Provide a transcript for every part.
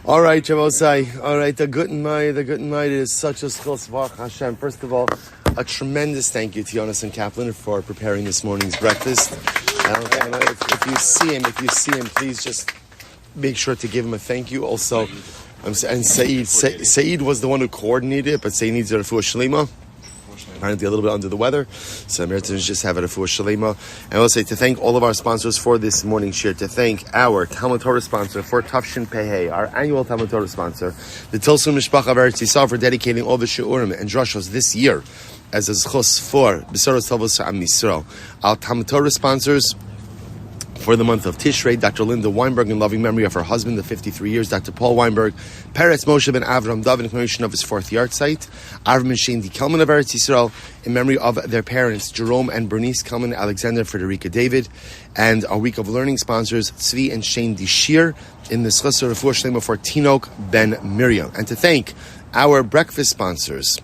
All right, Javosai. All right, the Guten Mai is such a zechus Baruch Hashem. First of all, a tremendous thank you to Jonas and Kaplan for preparing this morning's breakfast. If you see him, please just make sure to give him a thank you. Also, and Saeed was the one who coordinated it, but Saeed needs a refuah sheleima. Apparently a little bit under the weather, so Miriam just have a refuah sheleima. And I will say to thank all of our sponsors for this morning share, to thank our Talmud Torah sponsor for Tafshin Pehei, our annual Talmud Torah sponsor, the Tilson Mishpacha of Eretz Yisrael for dedicating all the shiurim and drushos this year as a zechus for besuros tovos Am Yisroel. Our Talmud Torah sponsors for the month of Tishrei, Dr. Linda Weinberg in loving memory of her husband, the 53 years, Dr. Paul Weinberg, Peretz Moshe ben Avraham David in commemoration of his 4th yahrzeit, Avraham Shaindy Kelman of Eretz Yisrael in memory of their parents, Jerome and Bernice Kelman, Alexander, Friderica, David, and our week of learning sponsors, Tzvi and Shaindy Shear in the zechus refuah sheleima for Tinok ben Miriam. And to thank our breakfast sponsors,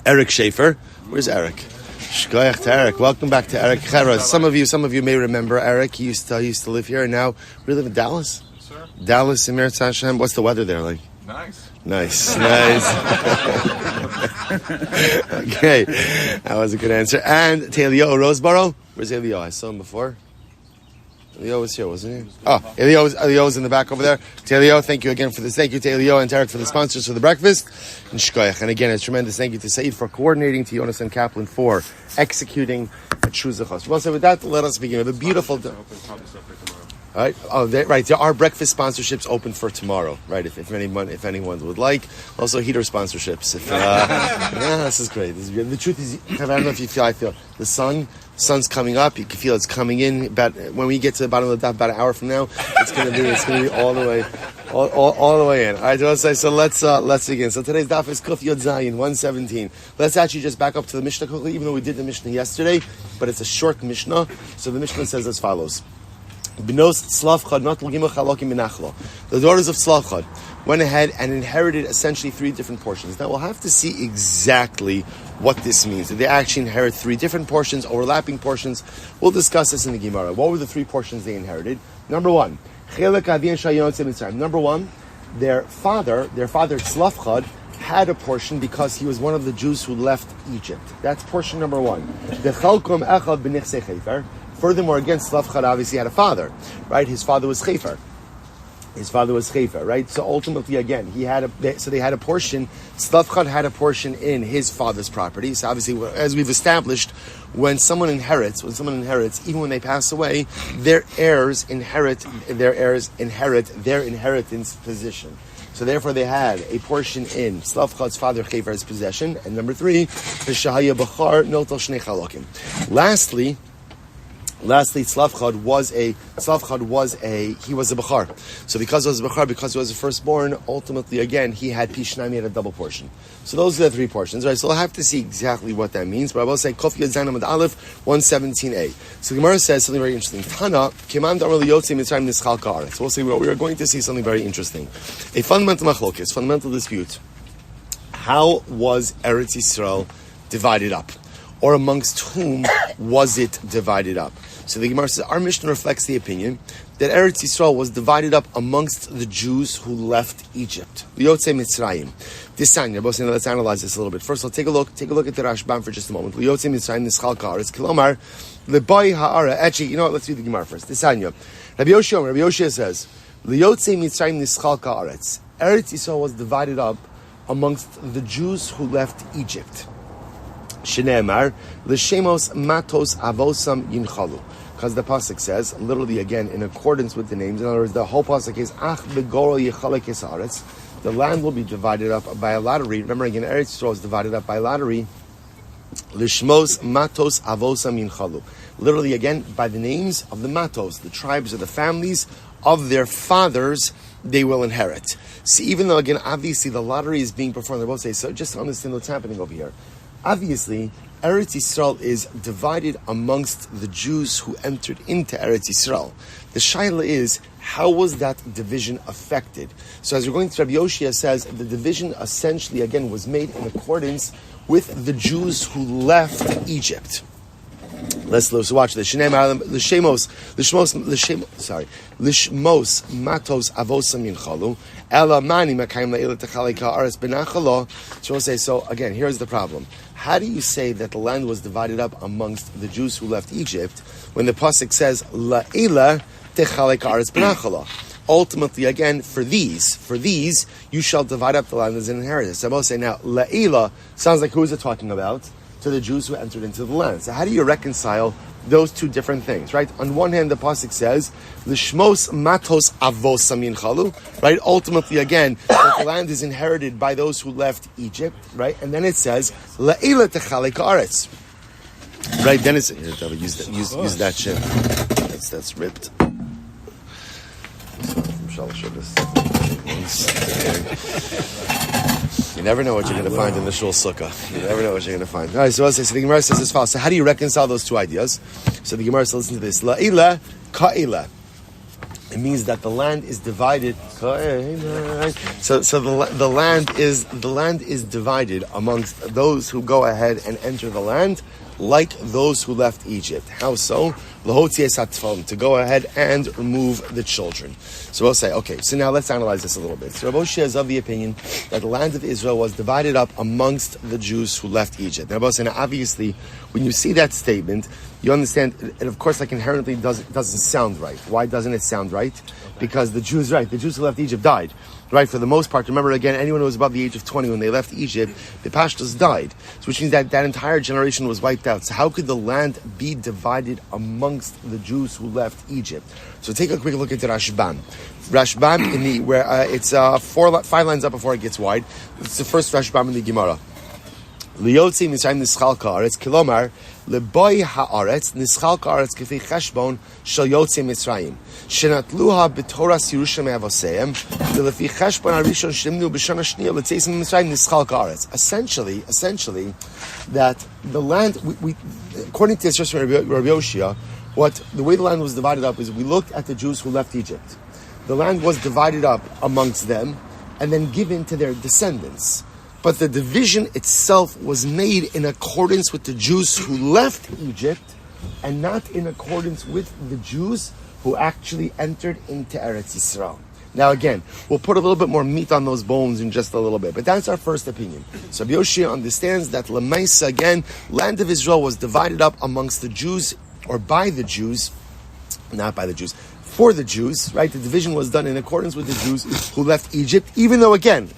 Eric Schaefer. Where's Eric? Shkoyach to Eric. Welcome back to Eric Chera. Some of you may remember Eric. He used to live here, and now we live in Dallas. Yes, sir. Dallas in Meretz Hashem. What's the weather there like? Nice. Okay, that was a good answer. And Elio Roseboro. Where's Elio? I saw him before. Elio was here, wasn't he? Oh, Elio was in the back over there. To Elio, thank you again for this. Thank you to Elio and Tarek for the sponsors for the breakfast. And Shkoyach. And again, a tremendous thank you to Said for coordinating, to Jonas and Kaplan for executing a true zechus. Well, so with that, let us begin with a beautiful... All right. Right. There are breakfast sponsorships open for tomorrow. Right. If anyone would like. Also heater sponsorships. This is great. This is good. The truth is, I don't know if you feel. I feel the sun's coming up. You can feel it's coming in. About when we get to the bottom of the daf, about an hour from now, it's going to be all the way, all the way in. All right. So let's begin. So today's daf is Kuf Yod Zayin 117. Let's actually just back up to the Mishnah quickly, even though we did the Mishnah yesterday, but it's a short Mishnah. So the Mishnah says as follows. The daughters of Slavchad went ahead and inherited essentially 3 different portions. Now we'll have to see exactly what this means. Did they actually inherit 3 different portions, overlapping portions? We'll discuss this in the Gemara. What were the 3 portions they inherited? Number 1, their father Slavchad had a portion because he was one of the Jews who left Egypt. That's portion number 1. Furthermore, again, Slavchad obviously had a father, right? His father was Chefer. Right? So ultimately, again, they had a portion. Slavchad had a portion in his father's property. So obviously, as we've established, when someone inherits, even when they pass away, their heirs inherit their inheritance position. So therefore, they had a portion in Slavchad's father Chefer's possession. And number 3, V'shahaya b'char noltal shnei chalokim. Lastly, Slavchad was a Bechar. So because he was a Bechar, because he was a firstborn, ultimately, again, he had Pishnayim, he had a double portion. So those are the 3 portions, right? So we'll have to see exactly what that means. But I will say, Kof Yod Zayin Amud Aleph, 117a. So the Gemara says something very interesting. Tana, Keman Damar Liyotzi Mitzrayim Nischal Ka'aretz. So we'll see, we are going to see something very interesting. A fundamental machlokes, fundamental dispute. How was Eretz Yisrael divided up? Or amongst whom was it divided up? So the Gemara says, our Mishnah reflects the opinion that Eretz Yisrael was divided up amongst the Jews who left Egypt. Liyotzei Mitzrayim. Let's analyze this a little bit. First, let's take a look at the Rashbam for just a moment. Liyotzei Mitzrayim Nischal Ka'aretz. Kilomar, Lebai Ha'ara. Actually, you know what? Let's read the Gemara first. Tisanya. Rabbi Yoshia says, Liyotzei Mitzrayim Nischal Ka'aretz. Eretz Yisrael was divided up amongst the Jews who left Egypt. Shneimar l'shemos matos avosam yinchalu, because the pasuk says literally again in accordance with the names. In other words, the whole pasuk is ach begoro yichalek esaretz. The land will be divided up by a lottery. Remember again, Eretz Yisrael is divided up by lottery. L'shmos matos avosam yinchalu. Literally again by the names of the matos, the tribes or the families of their fathers, they will inherit. See, even though again obviously the lottery is being performed, they both say so. Just to understand what's happening over here. Obviously, Eretz Yisrael is divided amongst the Jews who entered into Eretz Yisrael. The shaila is, how was that division affected? So as we're going to Rabbi Yoshia says, the division essentially, again, was made in accordance with the Jews who left Egypt. Let's watch this. Lishmos matos avosam yinchalu. Ela mani makayim le'ila techalei ka'aretz benachalo. So we'll say, so again, here's the problem. How do you say that the land was divided up amongst the Jews who left Egypt when the pasuk says la'ila techalei ka'aretz benachalo? Ultimately, again, for these, you shall divide up the land as an inheritance. I will say now, la'ila sounds like who is it talking about? To the Jews who entered into the land. So how do you reconcile those two different things, right? On one hand, the pasuk says, "Lishmos matos avosam yinchalu," right? Ultimately, again, that the land is inherited by those who left Egypt, right? And then it says, "La'ila techalei ka'aretz," right? Then it's use that shit. That's ripped. You never know what you're going to find in the shul sukkah. You never know what you're going to find. All right, so the Gemara says as follows. So how do you reconcile those two ideas? So the Gemara says, listen to this. La'ila ka'ila. It means that the land is divided. So the land is divided amongst those who go ahead and enter the land, like those who left Egypt. How so? To go ahead and remove the children. So we'll say, okay, so now let's analyze this a little bit. So Rabbi Shmuel is of the opinion that the land of Israel was divided up amongst the Jews who left Egypt. Now, obviously, when you see that statement, you understand, it of course, like inherently doesn't sound right. Why doesn't it sound right? Because the Jews who left Egypt died. Right, for the most part, remember again, anyone who was above the age of 20 when they left Egypt, the Pashtos died. So which means that entire generation was wiped out. So how could the land be divided amongst the Jews who left Egypt? So take a quick look into Rashbam. Rashbam in the where it's 5 lines up before it gets wide. It's the first Rashbam in the Gemara. Liyotzi Mitzrayim nischal ka'aretz kilomar leboy ha'aretz nischal ka'aretz k'fi cheshbon shel yotzi Mitzrayim shenatluha b'toras Yerusha me'avoseim v'lefi cheshbon harishon shlimnu b'shana shniya l'tzeisim Mitzrayim nischal ka'aretz. Essentially, that the land we according to this Rabbi Yoshia, the way the land was divided up is we looked at the Jews who left Egypt. The land was divided up amongst them and then given to their descendants. But the division itself was made in accordance with the Jews who left Egypt and not in accordance with the Jews who actually entered into Eretz Yisrael. Now again, we'll put a little bit more meat on those bones in just a little bit, but that's our first opinion. So Rabbi Yoshia understands that Lemaisa, again, land of Israel was divided up amongst the Jews, or by the Jews, not by the Jews, for the Jews, right? The division was done in accordance with the Jews who left Egypt, even though, again,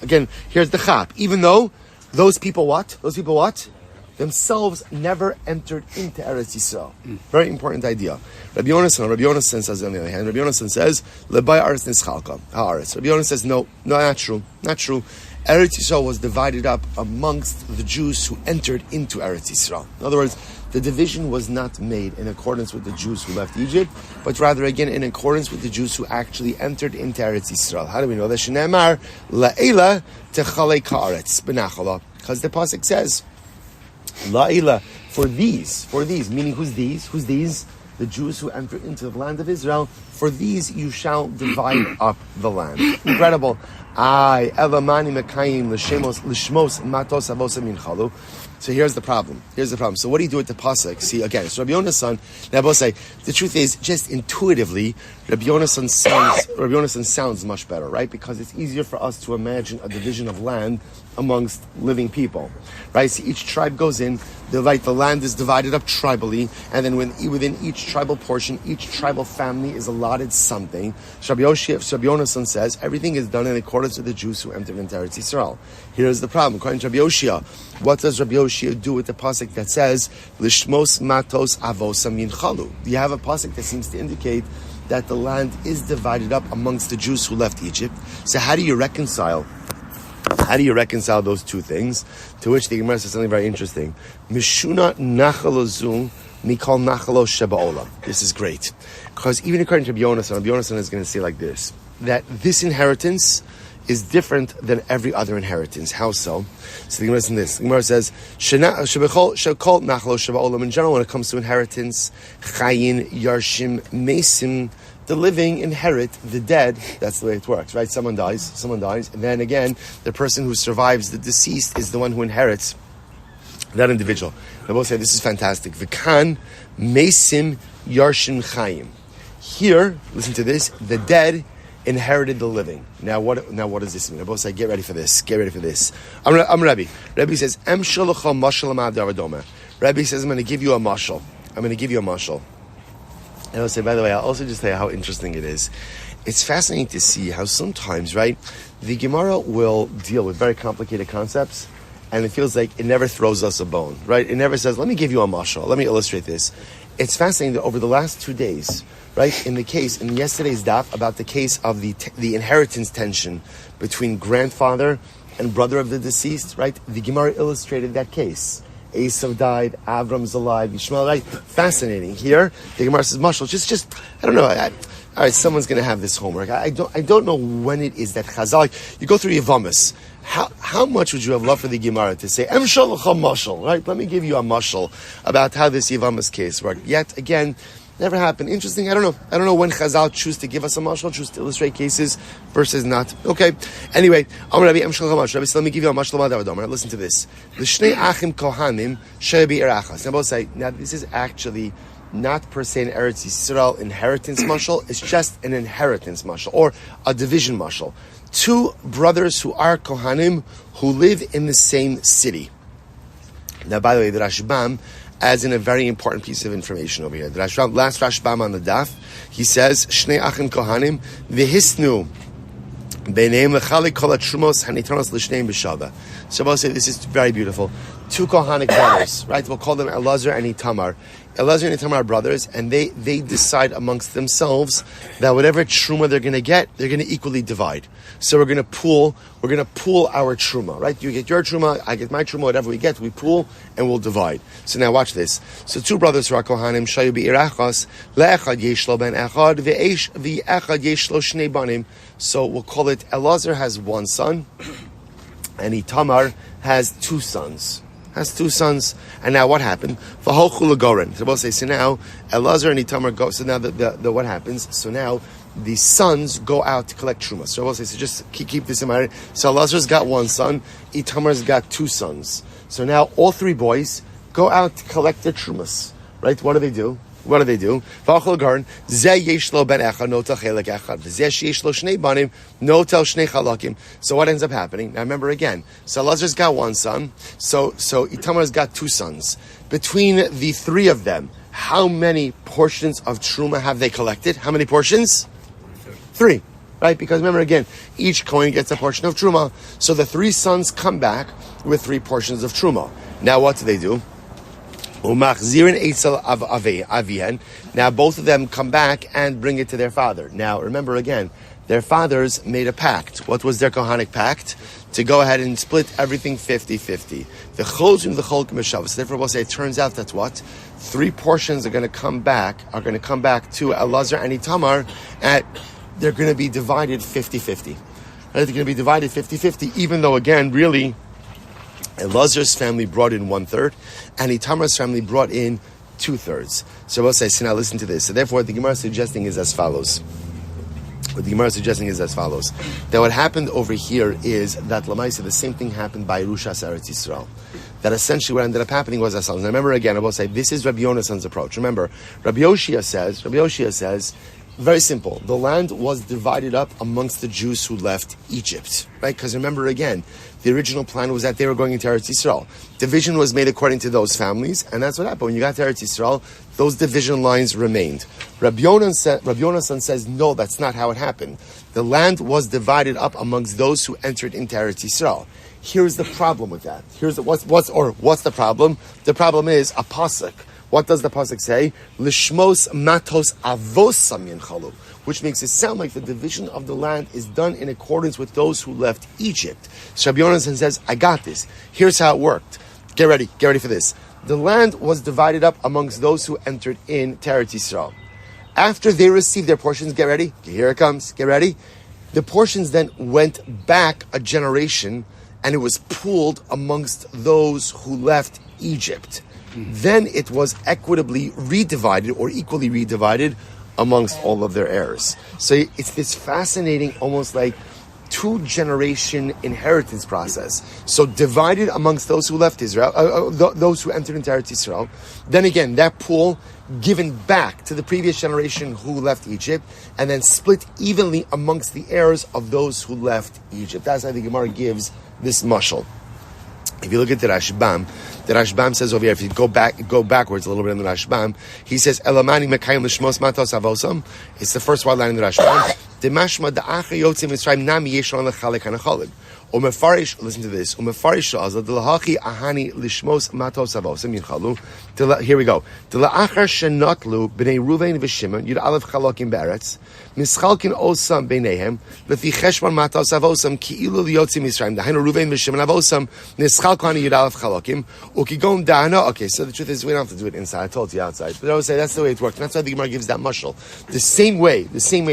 here's the chap, even though those people what? Themselves never entered into Eretz Yisrael. Very important idea. Rabbi Yonasan says on the other hand, Rabbi Yonasan says, Lebay Aretz Nischalka, Haaretz. Rabbi Yonasan says, no, not true. Eretz Yisrael was divided up amongst the Jews who entered into Eretz Yisrael. In other words, the division was not made in accordance with the Jews who left Egypt, but rather again in accordance with the Jews who actually entered into Eretz Yisrael. How do we know that? Shneimar la'ila techalei ka'aretz benachala, because the pasuk says la'ila for these, meaning who's these? The Jews who enter into the land of Israel. For these you shall divide up the land. Incredible. Elamani mekayim lishmos matos avosam yinchalu. So here's the problem. So what do you do with the pasuk? See, again, it's Rabbi Yonasan. Now I will say, the truth is, just intuitively, Rabbi Yonasan sounds much better, right? Because it's easier for us to imagine a division of land amongst living people, right? So each tribe goes in, the land is divided up tribally, and then within each tribal portion, each tribal family is allotted something. Rabbi Yonasan says, everything is done in accordance with the Jews who entered into Eretz Yisrael. Here's the problem. According to Rabbi Yoshia, what does Rabbi Yoshia do with the pasuk that says, Lishmos matos avosam yinchalu? You have a pasuk that seems to indicate that the land is divided up amongst the Jews who left Egypt. So how do you reconcile those two things? To which the Gemara says something very interesting. Mishuna nachalozum mikol nachalo shebaolam. This is great. Because even according to Rabbi Yonasan is going to say like this, that this inheritance is different than every other inheritance. How so? So the Gemara says this. The Gemara says, shebechol shekol nachalo shebaolam. In general, when it comes to inheritance, chayin, yarshim, mesim, the living inherit the dead. That's the way it works, right? Someone dies, and then again, the person who survives the deceased is the one who inherits that individual. They both say, this is fantastic. V'kan mesim yarshin chayim. Here, listen to this, the dead inherited the living. Now what does this mean? They both say, get ready for this, get ready for this. I'm Rabbi. Rabbi says, Am shalacha mashal amad. Rabbi says, I'm going to give you a mashal. I'm going to give you a mashal. And I'll say, by the way, I'll also just tell you how interesting it is. It's fascinating to see how sometimes, right, the Gemara will deal with very complicated concepts, and it feels like it never throws us a bone, right? It never says, let me give you a mashal, let me illustrate this. It's fascinating that over the last 2 days, right, in yesterday's daf, about the case of the inheritance tension between grandfather and brother of the deceased, right, the Gemara illustrated that case. Esav died, Avram's alive, Yishmael, right? Fascinating. Here, the Gemara says, mashal, just I don't know, all right, someone's going to have this homework. I don't know when it is that Chazal, you go through Yevamis. How much would you have loved for the Gemara to say, Em shalacha mashal, right? Let me give you a mashal about how this Yevamis case worked. Yet again, never happened. Interesting. I don't know when Chazal choose to give us a mashal, choose to illustrate cases versus not. Okay. Anyway, Rabbi, Em shalacha mashal. Rabbi, so let me give you a mashal. Listen to this. The shnei achim kohanim shebi erachas. Now both say, now this is actually not per se an Eretz Yisrael inheritance mashal, it's just an inheritance mashal, or a division mashal. 2 brothers who are Kohanim, who live in the same city. Now, by the way, the Rashbam adds in a very important piece of information over here. The last Rashbam on the daf, he says, Shnei Achim Kohanim, v'hisnu b'neim l'chalik kol ha'trumos hanitanos l'shneim b'shava. So I'll say this is very beautiful. 2 Kohanic brothers, right? We'll call them Elazar and Itamar. Elazar and Itamar are brothers, and they decide amongst themselves that whatever truma they're going to get, they're going to equally divide. So we're going to pool our truma, right? You get your truma, I get my truma, whatever we get, we pool, and we'll divide. So now watch this. So 2 brothers who are Kohanim, shayu bi'irachas, le'echad yeshlo ben echad, ve'echad yeshlo shnei banim. So we'll call it, Elazar has 1 son, and Itamar has 2 sons. And now what happened? So we'll say, so now Elazar and Itamar go. So now the what happens? So now the sons go out to collect truma. So we'll say, so just keep this in mind. So Elazar's got 1 son, Itamar's got 2 sons. So now all 3 boys go out to collect their trumas. Right? What do they do? So what ends up happening? Now remember again, so Elazar's got 1 son, so Itamar's got 2 sons. Between the 3 of them, how many portions of truma have they collected? How many portions? 3. Right? Because remember again, each Kohen gets a portion of truma. So the 3 sons come back with 3 portions of truma. Now what do? Now both of them come back and bring it to their father. Now remember again, their fathers made a pact. What was their Kohanic pact? To go ahead and split everything 50-50. The cholzim, the cholkim b'shavas. So therefore we'll say it turns out that's what? 3 portions are going to come back to Elazar and Itamar, and they're going to be divided 50-50. Right? They're going to be divided 50-50, even though again, really, Elazar's family brought in 1/3, and Itamar's family brought in 2/3. So we'll say, so now listen to this. So therefore, what the Gemara is suggesting is as follows. That what happened over here is that Lamaisa, the same thing happened by Rushas Eretz Yisrael. That essentially what ended up happening was as follows. Now remember again, I will say, this is Rabbi Yonason's approach. Remember, Rabbi Yoshia says, very simple. The land was divided up amongst the Jews who left Egypt, right? Because remember again, the original plan was that they were going into Eretz Yisrael. Division was made according to those families, and that's what happened. When you got to Eretz Yisrael, those division lines remained. Rabbi Yonason says, no, that's not how it happened. The land was divided up amongst those who entered into Eretz Yisrael. Here's the problem with that. What's the problem? The problem is a pasuk. What does the pasuk say? Lishmos matos avos samyin chalu, which makes it sound like the division of the land is done in accordance with those who left Egypt. So Rabbi Yonason says, I got this. Here's how it worked. Get ready for this. The land was divided up amongst those who entered in Eretz Yisrael. After they received their portions, get ready. Here it comes. Get ready. The portions then went back a generation, and it was pooled amongst those who left Egypt. Then it was equitably redivided or equally redivided amongst all of their heirs. So it's this fascinating, almost like two-generation inheritance process. So divided amongst those who left Israel, those who entered into Eretz Yisrael. Then again, that pool given back to the previous generation who left Egypt, and then split evenly amongst the heirs of those who left Egypt. That's how the Gemara gives this mashal. If you look at the Rashbam says over here, if you go backwards a little bit in the Rashbam, he says, Elamani mekayim l'shmos matos avosam. It's the first word line in the Rashbam. Demashma da'acha yotzim Mitzrayim nami yeshon lechalek hanachalid. Umefarish, listen to this. Umefarish azad delahachi ahani lishmos matos avosam yinchalu. Here we go. Dela'achar shenatlu b'nei Ruvain v'Shimon yud aleph chalokim be'eretz. Mischalkin osam b'neihem lefi cheshbon matos avosam ki'ilu liyotzim Mitzrayim. Dahinu Ruvain v'Shimon avosam nischalkani yud aleph chalokim ukigom da'ana. Okay, so the truth is we don't have to do it inside. I told you outside. But I would say that's the way it works. And that's why the Gemara gives that mashal. The same way,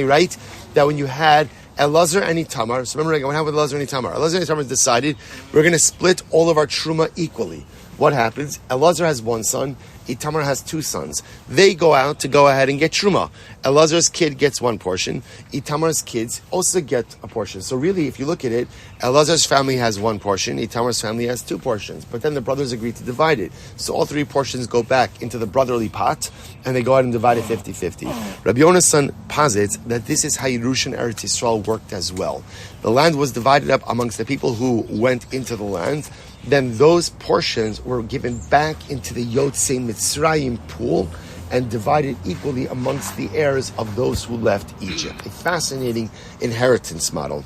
right? That when you had Elazar and Itamar, so remember what happened with Elazar and Itamar? Elazar and Itamar decided we're going to split all of our truma equally. What happens? Elazar has one son, Itamar has two sons. They go out to go ahead and get truma. Elazar's kid gets one portion, Itamar's kids also get a portion. So really, if you look at it, Elazar's family has one portion, Itamar's family has two portions. But then the brothers agree to divide it. So all three portions go back into the brotherly pot, and they go out and divide it 50-50. Rabbi Yonasan posits that this is how Yerushan Eretz Yisrael worked as well. The land was divided up amongst the people who went into the land. Then those portions were given back into the Yotzei Mitzrayim pool and divided equally amongst the heirs of those who left Egypt. A fascinating inheritance model.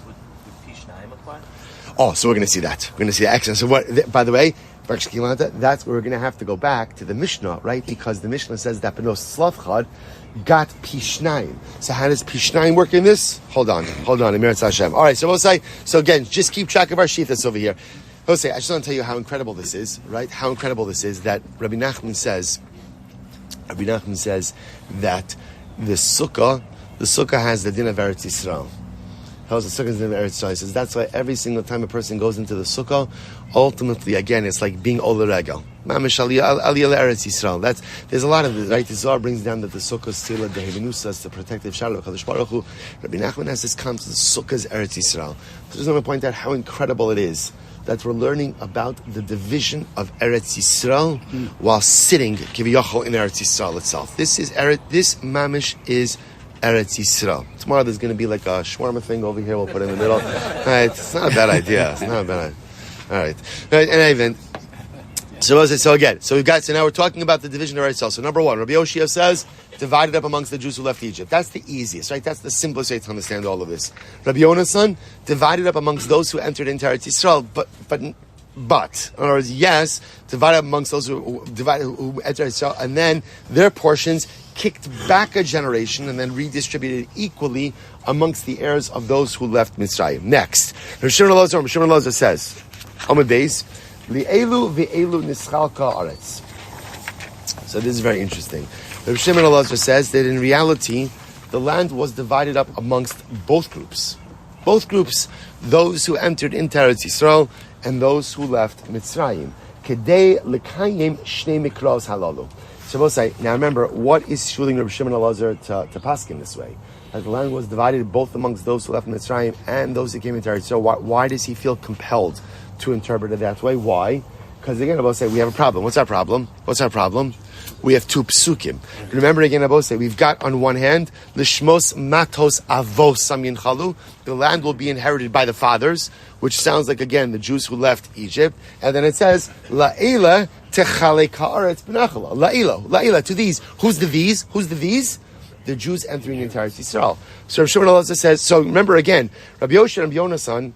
Oh, so we're going to see that. We're going to see that. Excellent. So what, by the way, that's where we're going to have to go back to the Mishnah, right? Because the Mishnah says that Benos Slavchad got Pishnayim. So how does Pishnayim work in this? Hold on. Emirat Hashem. All right, so we'll say, so again, just keep track of our shithas over here. Jose, I just want to tell you how incredible this is, right? How incredible this is that Rabbi Nachman says that the sukkah has the din of Eretz Yisrael. How is the sukkah din of Eretz Yisrael? He says that's why every single time a person goes into the sukkah, ultimately, again, it's like being Ola Regel. Mamish Aliyah Eretz Yisrael. There's a lot of it, right? The Zohar brings down that the sukkah is still the Hevenusa, it's the protective shadow of Kadosh Baruch Hu. Rabbi Nachman has this comes to the sukkah's Eretz Yisrael. So I just want to point out how incredible it is that we're learning about the division of Eretz Yisrael while sitting Kiviyachol in Eretz Yisrael itself. This mamish is Eretz Yisrael. Tomorrow there's going to be like a shawarma thing over here. We'll put it in the middle. Right, it's not a bad idea. All right. In any event, so now we're talking about the division of Eretz Yisrael. So number one, Rabbi Yoshia says divided up amongst the Jews who left Egypt. That's the easiest, right? That's the simplest way to understand all of this. Rabbi Yonasan divided up amongst those who entered into Eretz Yisrael, but in other words, yes, divided up amongst those who entered Yisrael, and then their portions kicked back a generation and then redistributed equally amongst the heirs of those who left Mitzrayim. Next, Rav Shimon Elazar says, Amud Beis, Li'elu v'elu nischalka aretz. So this is very interesting. Rabbi Shimon Elazar says that in reality, the land was divided up amongst both groups. Both groups, those who entered into Eretz Yisrael and those who left Mitzrayim. Kedei lekayim shnei mikros halalu. So we'll say, now remember, what is shuling Rabbi Shimon Elazar to paskin this way? That the land was divided both amongst those who left Mitzrayim and those who came into Eretz Yisrael. Why does he feel compelled to interpret it that way? Why? Because again, Abba say we have a problem. What's our problem? We have two psukim. Remember again, Abba say we've got on one hand lishmos matos avosam yinchalu. The land will be inherited by the fathers, which sounds like again the Jews who left Egypt. And then it says la'ila techalei ka'aretz b'nachala. La'ila to these. Who's the these? The Jews entering into Eretz Yisrael. So Rav Shimon Elazar says. So remember again, Rabbi Yoshia and Rabbi Yonasan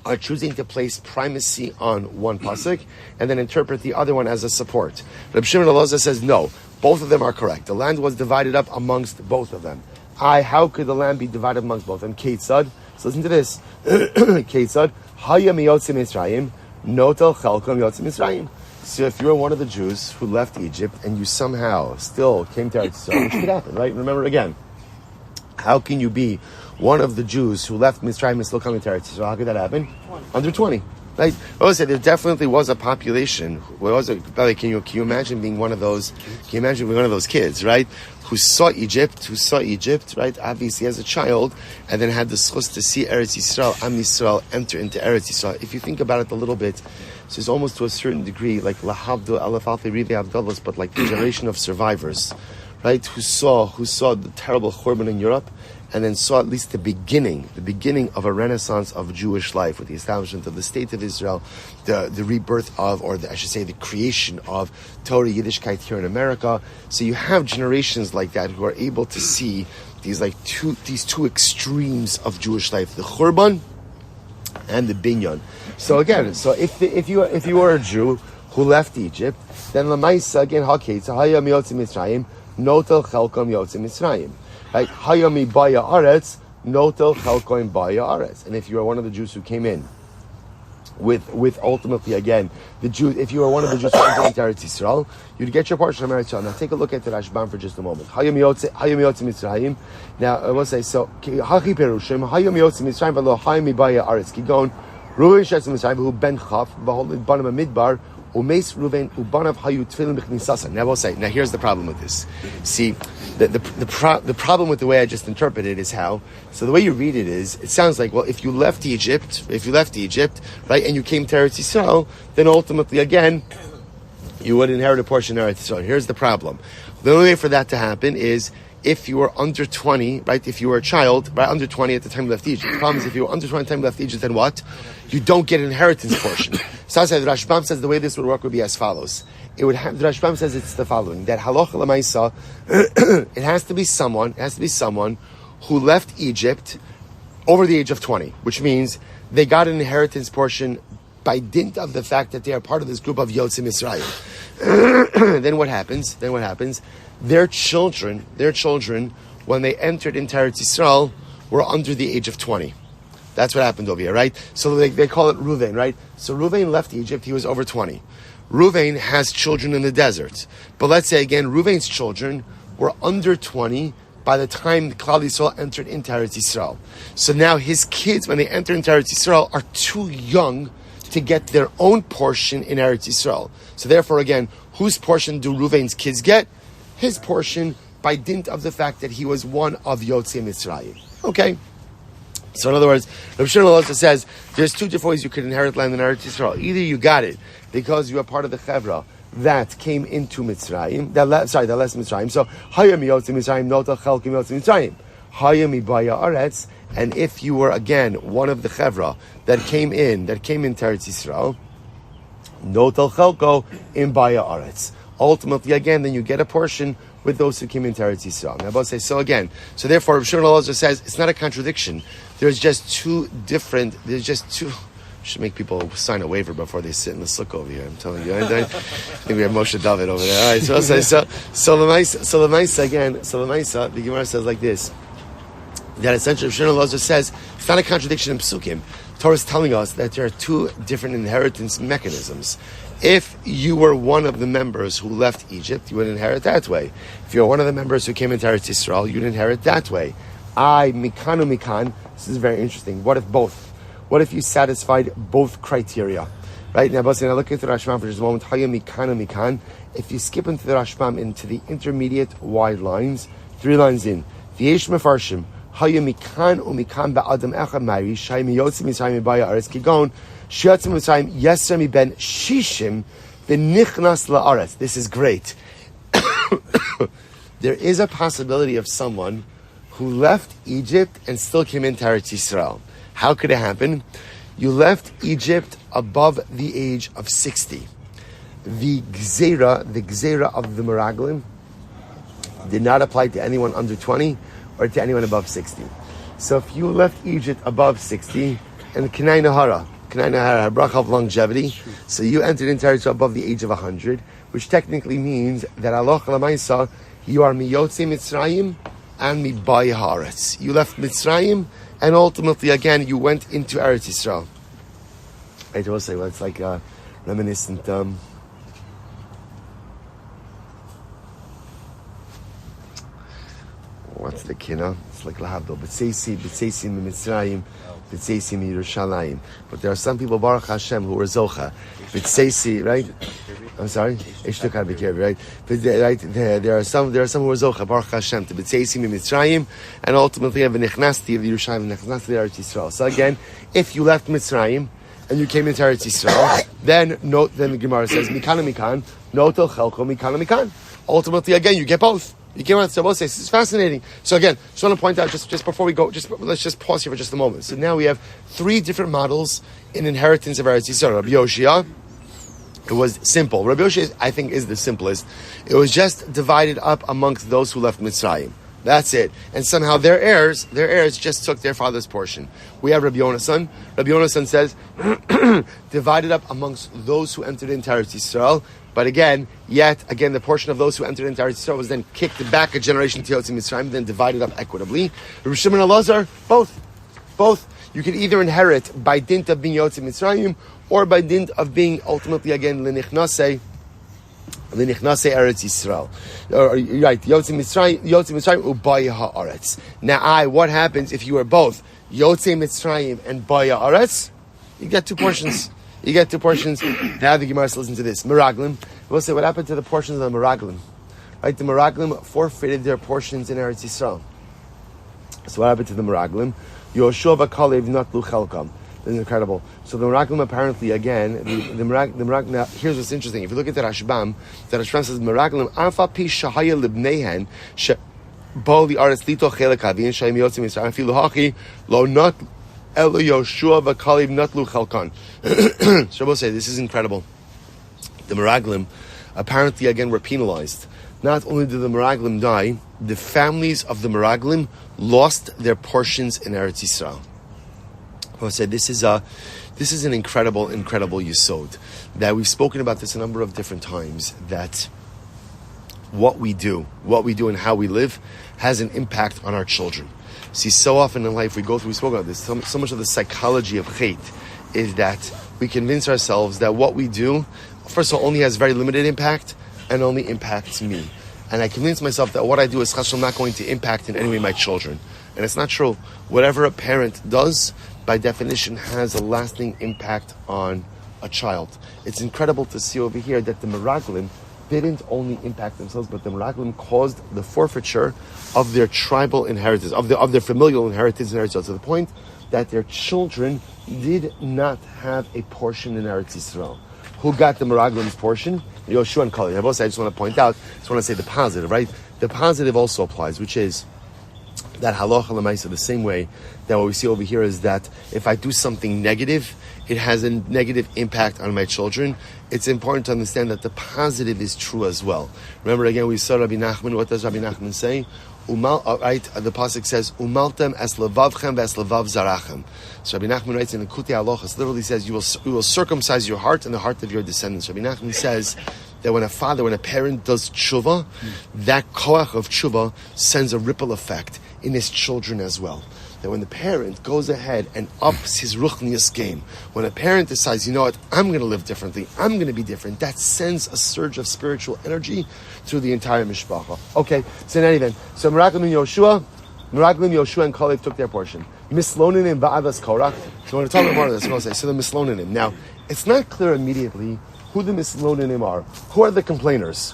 are choosing to place primacy on one pasuk and then interpret the other one as a support. Rabbi Shimon Elazar says no, both of them are correct. The land was divided up amongst both of them. How could the land be divided amongst both of them? Keitzad. So listen to this. Keitzad. Haya miyotzim Mitzrayim, notel chelkom yotzim Mitzrayim. So if you're one of the Jews who left Egypt and you somehow still came to Eretz Yisrael, which could happen, right? Remember again, how can you be one of the Jews who left Mitzrayim and still coming to Eretz Yisrael? How could that happen? 20. Under 20. Right? I would say there definitely was a population. Can you imagine being one of those? Can you imagine being one of those kids, right? Who saw Egypt, right? Obviously as a child, and then had the zechus to see Eretz Yisrael, Am Yisroel, enter into Eretz Yisrael. If you think about it a little bit, so it's almost to a certain degree like Lahavdu Alef Alfi Rili Avdalos, but like the generation of survivors, right? Who saw the terrible Churban in Europe, and then saw at least the beginning of a renaissance of Jewish life with the establishment of the State of Israel, the rebirth of, I should say, the creation of Torah Yiddishkeit here in America. So you have generations like that who are able to see these two extremes of Jewish life, the Churban and the Binyan. So again, if you were a Jew who left Egypt, then Lamaisa again Haketz Hayam Yotzim Mitzrayim Notel Chelkom Yotzim Mitzrayim. Right? Hayami Baya Aretz, Notel Chelkoim Baya Aretz. And if you are one of the Jews who came in with ultimately again the Jews, if you were one of the Jews who entered into Eretz Yisrael, you'd get your portion of Eretz Yisrael. Now take a look at the Rashbam for just a moment. Hayam Yotzim Mitzrayim. Now I will say so. Hachi Perushim Hayam Yotzim Mitzrayim V'lo Hayami Baya Aretz. Kigon Ruven Shetz Mitzrayim who Ben Chaf V'holid Banam Midbar. Umeis Ruven Ubanav Hayu Tefillin B'Chnisasa. Now we'll say. Now here's the problem with this. See, the problem with the way I just interpret it is how. So the way you read it is, it sounds like, well, if you left Egypt, right, and you came to Eretz Yisrael, then ultimately again, you would inherit a portion of Eretz Yisrael. Here's the problem. The only way for that to happen is if you were under 20, right, if you were a child, right, under 20 at the time you left Egypt. The problem is if you were under 20 at the time you left Egypt, then what? You don't get an inheritance portion. So the Rashbam says the way this would work would be as follows. It would have, the Rashbam says it's the following, that halacha l'maisa, it has to be someone who left Egypt over the age of 20, which means they got an inheritance portion by dint of the fact that they are part of this group of Yotzim Israel. Then what happens? Their children, when they entered into Eretz Yisrael, were under the age of 20. That's what happened over here, right? So they call it Ruvain, right? So Ruvain left Egypt, he was over 20. Ruvain has children in the desert. But let's say again, Ruvain's children were under 20 by the time the Klal Yisrael entered into Eretz Yisrael. So now his kids, when they enter into Eretz Yisrael, are too young to get their own portion in Eretz Yisrael. So therefore again, whose portion do Ruvain's kids get? His portion by dint of the fact that he was one of Yotzei Mitzrayim. Okay? So in other words, Rabbi Shmuel also says there's two different ways you could inherit land in Eretz Yisrael. Either you got it because you are part of the Chevra that came into Mitzrayim, that left Mitzrayim. So Hayam Yotzei Mitzrayim, Nota Chelkim Yotzei Mitzrayim. Hayam Ibaya Aretz. And if you were again one of the Chevra that came into Eretz Yisrael, Nota Chelko in Baya Aretz. Ultimately, again, then you get a portion with those who came into Eretz Yisrael. Now, both say so again. So therefore, Rabbi Shmuel also says it's not a contradiction. There's just two. Should make people sign a waiver before they sit in the sukkah over here. I'm telling you. I think we have Moshe David over there. All right. So the Gemara says like this: that essentially Rabbi Shmuel also says it's not a contradiction in Psukim. The Torah is telling us that there are two different inheritance mechanisms. If you were one of the members who left Egypt, you would inherit that way. If you're one of the members who came into Eretz Yisrael, you'd inherit that way. Mikan. This is very interesting. What if both? What if you satisfied both criteria? Right? Now, look at the Rashbam for just a moment. Mikan. If you skip into the Rashbam into the intermediate wide lines, 3 lines in. V'yesh mefarshim. Mikan umikan ba'adam echad mari. Shai miyotzi mitzrayim baya aretz kigon. Shiatzim mitzrayim yesremi ben shishim benichnas la'aretz. This is great. There is a possibility of someone who left Egypt and still came into Eretz Yisrael. How could it happen? You left Egypt above the age of 60. The gzeira of the Meraglim did not apply to anyone under 20 or to anyone above 60. So if you left Egypt above 60, and Kenai Nahara, bracha of longevity, so you entered into Eretz Yisrael above the age of 100, which technically means that Allah Lamaisa, you are miyotze Mitzrayim and mibay haaretz. You left Mitzrayim, and ultimately, again, you went into Eretz Yisrael. I will say, well, it's like reminiscent. What's the kina. It's like lahavdol. B'tzeisi Mitzrayim, b'tzeisi Yerushalayim. But there are some people, Baruch Hashem, who are zocha. B'tzeisi, right? I'm sorry. Ishtukar b'kirbi, right? Right. There are some who are zocha. Baruch Hashem to b'tzeisi Mitzrayim, and ultimately v'nichnasti Yerushalayim, v'nichnasti Eretz Yisrael. So again, if you left Mitzrayim and you came into Eretz Yisrael, then the Gemara says mikan mikan, notel chelko mikan mikan. Ultimately, again, you get both. You came out to both sides. It's fascinating. So again, just want to point out, just before we go, let's just pause here for just a moment. So now we have 3 different models in inheritance of Eretz Yisrael. Rabbi Yoshia, it was simple. Rabbi Yoshia, I think, is the simplest. It was just divided up amongst those who left Mitzrayim. That's it. And somehow their heirs just took their father's portion. We have Rabbi Yonasan. Rabbi Yonasan says, divided up amongst those who entered into Eretz Yisrael. But again, the portion of those who entered into Eretz Yisrael was then kicked back a generation to Yotzi Mitzrayim, then divided up equitably. Rabbi Shimon Elazar, both. You can either inherit by dint of being Yotzi Mitzrayim, or by dint of being ultimately again Linichnase Eretz Yisrael. Right, Yotzi Mitzrayim Ubaya Haaretz. Now, what happens if you are both Yotzi Mitzrayim and Baya Haaretz? You get 2 portions. Now the Gemara says, listen to this. Meraglim. We'll say, what happened to the portions of the Meraglim? Right, the Meraglim forfeited their portions in Eretz Yisrael. So what happened to the Meraglim? Yoshua v'Kalev natlu chelkam. This is incredible. So the Meraglim apparently, again, the Meraglim, now here's what's interesting. If you look at the Rashbam says, Meraglim, Afa pi shahaya libnehen, bo li aretz lito chelek avin, shayim yotzim yisrael, filu hachi, lo not elo Yoshua v'Kalev natlu chelkan. So we'll say, this is incredible. The Meraglim, apparently, again, were penalized. Not only did the Meraglim die, the families of the Meraglim lost their portions in Eretz Yisrael. I said this is an incredible yesod that we've spoken about this a number of different times. That what we do and how we live has an impact on our children. See, so often in life we spoke about this. So much of the psychology of chait is that we convince ourselves that what we do, first of all, only has very limited impact and only impacts me. And I convince myself that what I do is chas v'shalom not going to impact in any way my children. And it's not true. Whatever a parent does, by definition, has a lasting impact on a child. It's incredible to see over here that the Meraglim didn't only impact themselves, but the Meraglim caused the forfeiture of their tribal inheritance, of their familial inheritance in Eretz Yisrael, to the point that their children did not have a portion in Eretz Yisrael. Who got the Meraglim's portion? Yoshua and Kalev. I just want to point out, to say the positive, right? The positive also applies, which is that halacha l'maisa, the same way that what we see over here is that if I do something negative, it has a negative impact on my children. It's important to understand that the positive is true as well. Remember, again, we saw Rabbi Nachman. What does Rabbi Nachman say? Right, the pasuk says, "Umaltem es levavchem v'es levav zarachem." So Rabbi Nachman writes in the Kutei Halachos, literally says, "You will circumcise your heart and the heart of your descendants." Rabbi Nachman says that when a parent does tshuva, that koach of tshuva sends a ripple effect in his children as well. That when the parent goes ahead and ups his ruchnius game, when a parent decides, you know what, I'm going to live differently, I'm going to be different, that sends a surge of spiritual energy through the entire mishpacha. Okay, so in any event, so Meraglim Yoshua and Kalev took their portion. Mislonanim ba'adas korach. So when we're talking about this, we'll say, so the mislonanim. Now, it's not clear immediately who the mislonanim are. Who are the complainers?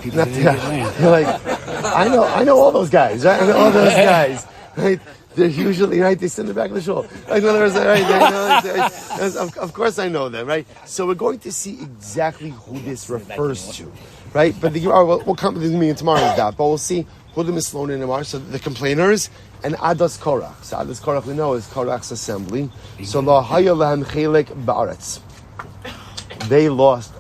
You're like, I know all those guys, right? I know all those guys, right? They're usually, right, they sit in the back of the shul. Like, in other words, right, of course I know them, right? So we're going to see exactly who this refers to, right? But we'll come to me tomorrow's daf, but we'll see who the mislonanim are. So the complainers and Adas Korach. So Adas Korach, we know, is Korach's assembly. So La Haya Lahem Chelek Ba'aretz. They lost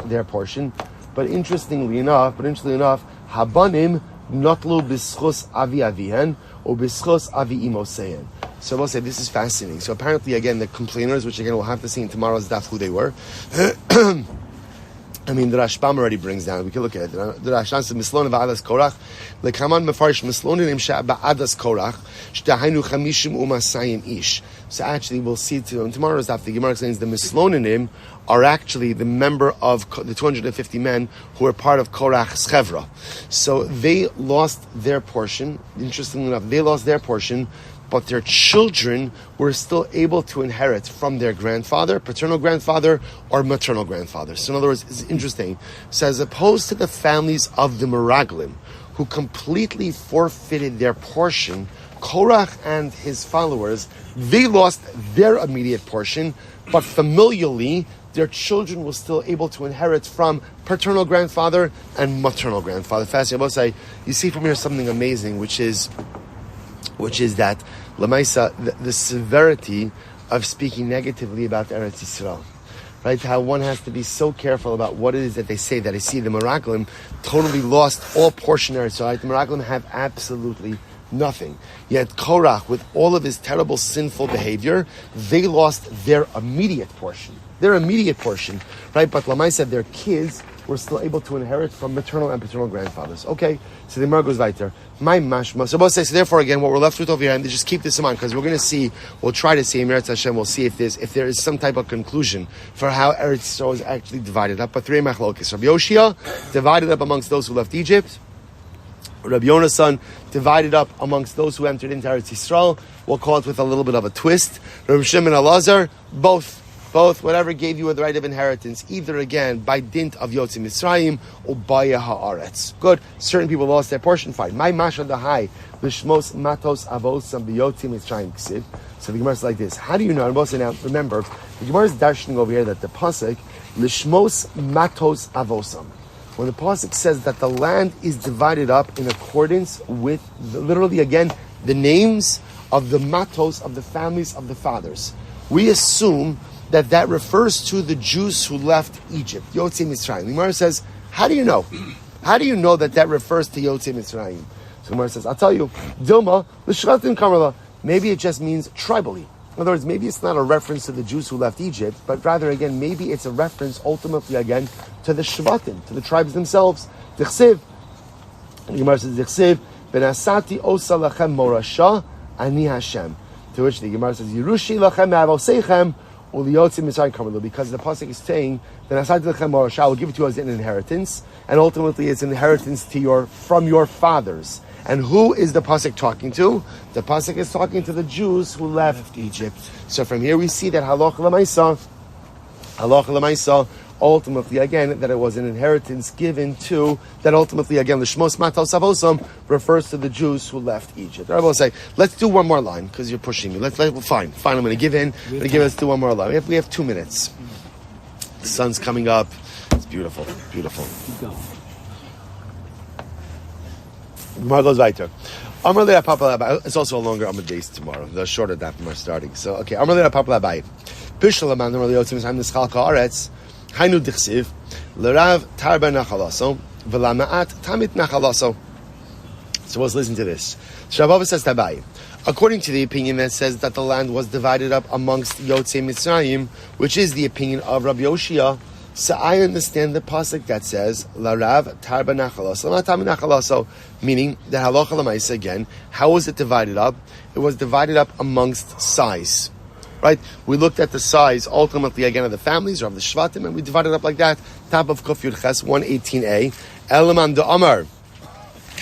their portion. But interestingly enough, Habanim notlu bischus avi avihen or bischus avi imoseyen. So we'll say this is fascinating. So apparently, again, the complainers, which again we'll have to see in tomorrow's daf who they were. I mean, the Rashbam already brings down. We can look at it. The Rashbam says, "Mislon va'adas korach lekaman mefarish mislonim she'ba'adas korach shtahainu chamishim u'masayim ish." So actually, we'll see tomorrow's after the Gemara explains the mislonim are actually the member of the 250 men who were part of Korach's chevra. So they lost their portion. Interestingly enough, they lost their portion, but their children were still able to inherit from their grandfather, paternal grandfather, or maternal grandfather. So in other words, it's interesting. So as opposed to the families of the Meraglim, who completely forfeited their portion, Korach and his followers, they lost their immediate portion, but familially, their children were still able to inherit from paternal grandfather and maternal grandfather. Fascinating. I will say, you see from here something amazing, which is that Lamaisa, the severity of speaking negatively about Eretz Yisrael. Right? How one has to be so careful about what it is that they say, that I see the Meraglim totally lost all portion of Eretz Yisrael. Right? The Meraglim have absolutely nothing. Yet Korach, with all of his terrible sinful behavior, they lost their immediate portion. Right? But Lamai said their kids were still able to inherit from maternal and paternal grandfathers. Okay, so the Gemara goes weiter. My mashma. So both say, so therefore again, what we're left with over here, and just keep this in mind, because we're going to see, we'll try to see in Eretz Hashem, we'll see if there is some type of conclusion for how Eretz Yisrael is actually divided up. But three machlokes. Rabbi Yoshia divided up amongst those who left Egypt. Rabbi Yonasan divided up amongst those who entered into Eretz Yisrael. We'll call it with a little bit of a twist. Rabbi Shimon and Elazar, both, whatever gave you the right of inheritance, either again by dint of Yotzi Mitzrayim or Baya Haaretz. Good. Certain people lost their portion. Fine. My masha dahai l'shmos matos avosam b'Yotzi Mitzrayim ksiv. So the Gemara is like this. How do you know? And also now remember, the Gemara is darshaning over here that the pasuk l'shmos matos avosam. When the pasuk says that the land is divided up in accordance with literally again the names of the matos of the families of the fathers, we assume that refers to the Jews who left Egypt, Yotzei Mitzrayim. The Gemara says, how do you know? How do you know that refers to Yotzei Mitzrayim? So the Gemara says, I'll tell you, Dilma, l'shratim kamarla. Maybe it just means tribally. In other words, maybe it's not a reference to the Jews who left Egypt, but rather, again, maybe it's a reference ultimately, again, to the Shvatim, to the tribes themselves. Dichsev, the Gemara says, Dichsev, benasati osa lachem morasha, ani Hashem. To which the Gemara says, Yerushi lachem me'avoseichem, because the pasuk is saying that I will give it to you as an inheritance, and ultimately it's an inheritance from your fathers. And who is the pasuk talking to? The pasuk is talking to the Jews who left Egypt. So from here we see that halacha l'maisa, ultimately again that it was an inheritance given to, that ultimately again the shmos matos avosam refers to the Jews who left Egypt. I will say, let's do one more line because you're pushing me. Fine. I'm going to give in. Let's do one more line. We have 2 minutes. The sun's coming up. It's beautiful. Keep going. Gemara goes weiter. It's also a longer Amud base tomorrow. The shorter daf we're starting. So okay. Amalei Papa Labai. Bishul Aman Amalei Yotzim Zayim Nischal Kaaretz. Hainu Dichsiv. L'Rav Tarba Nachalaso. V'Lamaat Tamit Nachalaso. So let's listen to this. Bava says Tabai. According to the opinion that says that the land was divided up amongst Yotzei Mitzrayim, which is the opinion of Rabbi Yoshia, so I understand the pasuk that says Larav Tarba Nachalaso, Lamatami Nachalaso, meaning that halacha l'maisa again. How was it divided up? It was divided up amongst size, right? We looked at the size ultimately again of the families or of the shvatim, and we divided up like that. Top of Kuf Yud Ches 118a. Elaman de Amar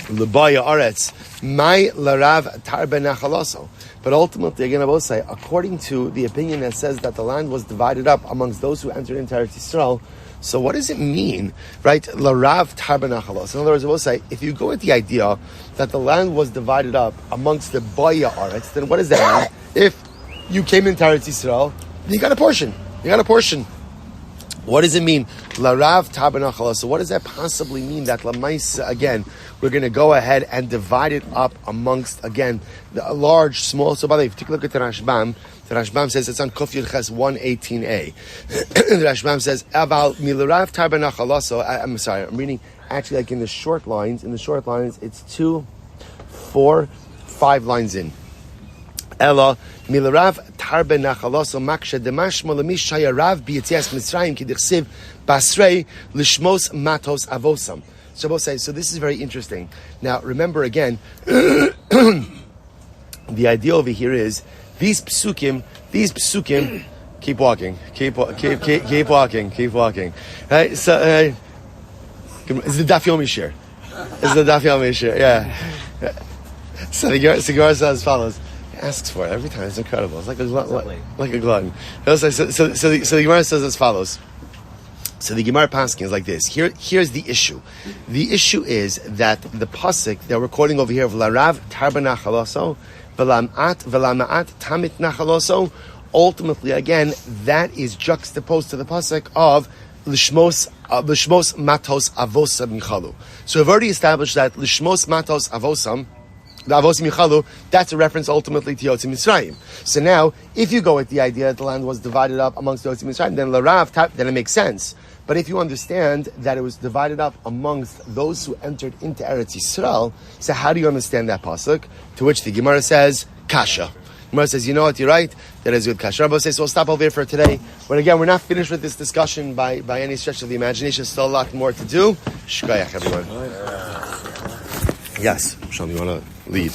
Lebaya Aretz My Larav Tarba Nachalaso. But ultimately, again, I will say, according to the opinion that says that the land was divided up amongst those who entered into Eretz Yisrael, so what does it mean, right? Larav Tarba Nachalos. In other words, I will say, if you go with the idea that the land was divided up amongst the Baya Aretz, then what does that mean? If you came into Eretz Yisrael, you got a portion. What does it mean? Larav Tarba Nachalos. So what does that possibly mean? That Lamaisa, again, we're going to go ahead and divide it up amongst, again, the large, small. So by the way, if you take a look at the Rashbam says it's on Kuf Yud Ches 118a. The Rashbam says, Aval milarav tarba nachalaso. I'm sorry, I'm reading actually like in the short lines. In the short lines, it's 2, 4, 5 lines in. Ella milarav tarbe nachaloso makshe demashmo lemishaya rav b'yitzias Mitzrayim kidichsiv basrei lishmos matos avosam. So we'll say, so this is very interesting. Now remember again, the idea over here is these psukim, keep walking. Right? So it's the Daf Yomi Shear. Yeah. So the Gemara says as follows. He asks for it every time. It's incredible. It's like a glutton. So the Gemara says as follows. So the Gemara Paskin is like this. Here's the issue. The issue is that the pasuk they're recording over here of Larav Tarba Nachaloso, Velama'at Tamit Nachaloso. Ultimately, again, that is juxtaposed to the pasuk of Lishmos Matos Avosam Michalu. So we've already established that Lishmos Matos Avosam, the Avosim Michalu, that's a reference ultimately to Yotzim Mitzrayim. So now, if you go with the idea that the land was divided up amongst Yotzim Mitzrayim, then Larav, then it makes sense. But if you understand that it was divided up amongst those who entered into Eretz Yisrael, so how do you understand that pasuk? To which the Gemara says, Kasha. Gemara says, you know what, you're right, that is good Kasha. Rabbi says, so we'll stop over here for today. But again, we're not finished with this discussion by any stretch of the imagination. Still a lot more to do. Shkoyach, everyone. Yes, Shalom, you want to lead?